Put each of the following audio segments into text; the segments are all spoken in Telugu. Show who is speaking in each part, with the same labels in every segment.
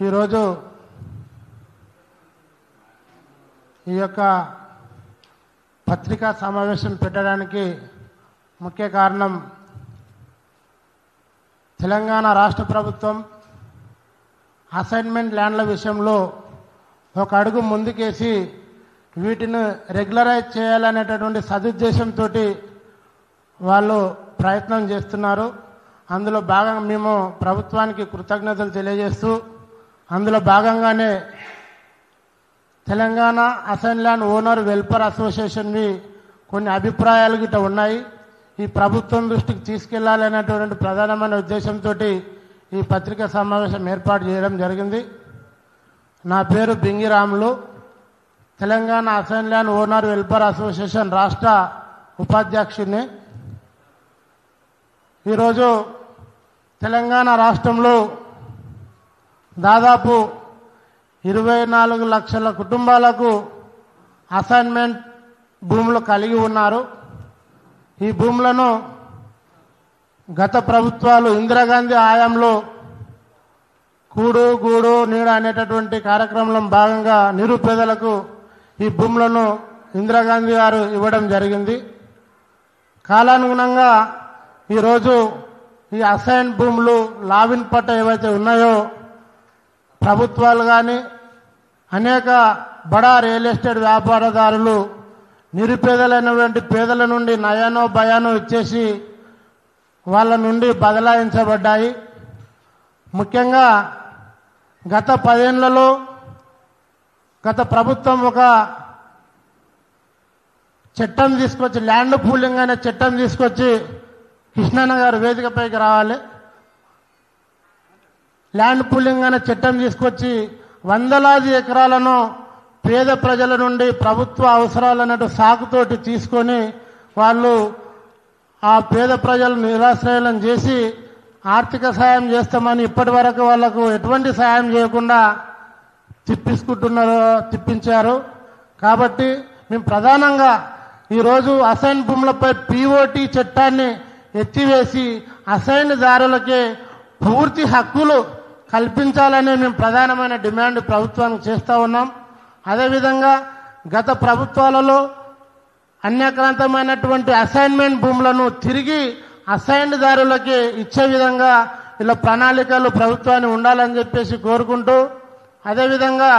Speaker 1: ఈరోజు ఈ యొక్క పత్రికా సమావేశం పెట్టడానికి ముఖ్య కారణం తెలంగాణ రాష్ట్ర ప్రభుత్వం అసైన్మెంట్ ల్యాండ్ల విషయంలో ఒక అడుగు ముందుకేసి వీటిని రెగ్యులరైజ్ చేయాలనేటటువంటి సదుద్దేశంతో వాళ్ళు ప్రయత్నం చేస్తున్నారు. అందులో భాగంగా మేము ప్రభుత్వానికి కృతజ్ఞతలు తెలియజేస్తూ అందులో భాగంగానే Telangana assign land owner welfare అసోసియేషన్వి కొన్ని అభిప్రాయాలు గిట్ట ఉన్నాయి. ఈ ప్రభుత్వం దృష్టికి తీసుకెళ్లాలనేటువంటి ప్రధానమైన ఉద్దేశంతో ఈ పత్రికా సమావేశం ఏర్పాటు చేయడం జరిగింది. నా పేరు Bingiramulu, Telangana assign land owner welfare association రాష్ట్ర ఉపాధ్యక్షుడిని. ఈరోజు తెలంగాణ రాష్ట్రంలో దాదాపు 24 లక్షల కుటుంబాలకు అసైన్మెంట్ భూములు కలిగి ఉన్నారు. ఈ భూములను గత ప్రభుత్వాలు ఇందిరాగాంధీ హయాంలో కూడు గూడు నీడ అనేటటువంటి కార్యక్రమంలో భాగంగా నిరుపేదలకు ఈ భూములను ఇందిరాగాంధీ గారు ఇవ్వడం జరిగింది. కాలానుగుణంగా ఈరోజు ఈ అసైన్ భూములు లావిన్ పట్ట ఏవైతే ఉన్నాయో ప్రభుత్వాలు కానీ అనేక బడా రియల్ ఎస్టేట్ వ్యాపారదారులు నిరుపేదలైనటువంటి పేదల నుండి నయానో భయానో ఇచ్చేసి వాళ్ళ నుండి బదలాయించబడ్డాయి. ముఖ్యంగా గత 10 ఏళ్లలో గత ప్రభుత్వం ఒక చట్టం తీసుకొచ్చి ల్యాండ్ పూలింగ్ అనే చట్టం తీసుకొచ్చి కృష్ణన్న గారు వేదికపైకి రావాలి. ల్యాండ్ పూలింగ్ అనే చట్టం తీసుకొచ్చి వందలాది ఎకరాలను పేద ప్రజల నుండి ప్రభుత్వ అవసరాలన్నట్టు సాకుతోటి తీసుకొని వాళ్ళు ఆ పేద ప్రజలు నిరాశ్రయాలను చేసి ఆర్థిక సాయం చేస్తామని ఇప్పటి వరకు వాళ్లకు ఎటువంటి సాయం చేయకుండా తిప్పించారు. కాబట్టి మేము ప్రధానంగా ఈరోజు అసైన్ భూములపై పిఓటి చట్టాన్ని ఎత్తివేసి అసైన్ దారులకే పూర్తి హక్కులు కల్పించాలని మేము ప్రధానమైన డిమాండ్ ప్రభుత్వానికి చేస్తూ ఉన్నాం. అదేవిధంగా గత ప్రభుత్వాలలో అన్యాక్రాంతమైనటువంటి అసైన్మెంట్ భూములను తిరిగి అసైన్డ్ దారులకి ఇచ్చే విధంగా ఇలా ప్రణాళికలు ప్రభుత్వాన్ని ఉండాలని చెప్పేసి కోరుకుంటూ, అదేవిధంగా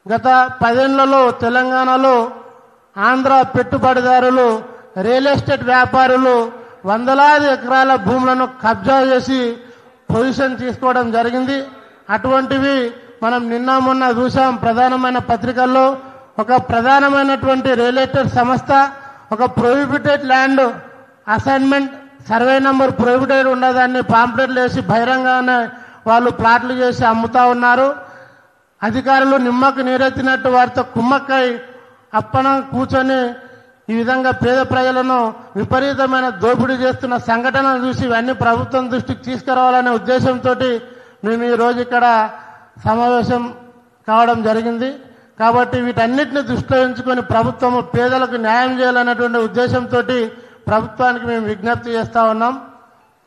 Speaker 1: గత 10 ఏళ్లలో తెలంగాణలో ఆంధ్ర పెట్టుబడిదారులు రియల్ ఎస్టేట్ వ్యాపారులు వందలాది ఎకరాల భూములను కబ్జా చేసి పొజిషన్ తీసుకోవడం జరిగింది. అటువంటివి మనం నిన్న మొన్న చూసాం. ప్రధానమైన పత్రికల్లో ఒక ప్రధానమైనటువంటి రియల్ ఎస్టేట్ సంస్థ ఒక prohibited land assignment survey number prohibited ఉండదాన్ని పాంప్లెట్లు వేసి బహిరంగానే వాళ్ళు ప్లాట్లు చేసి అమ్ముతా ఉన్నారు. అధికారులు నిమ్మకు నీరెత్తినట్టు వారితో కుమ్మక్కై అప్పన కూర్చొని ఈ విధంగా పేద ప్రజలను విపరీతమైన దోపిడీ చేస్తున్న సంఘటనలు చూసి ఇవన్నీ ప్రభుత్వం దృష్టికి తీసుకురావాలనే ఉద్దేశంతో మేము ఈరోజు ఇక్కడ సమావేశం కావడం జరిగింది. కాబట్టి వీటన్నిటిని దృష్టిలో ఉంచుకొని ప్రభుత్వం పేదలకు న్యాయం చేయాలనేటువంటి ఉద్దేశంతో ప్రభుత్వానికి మేము విజ్ఞప్తి చేస్తా ఉన్నాం.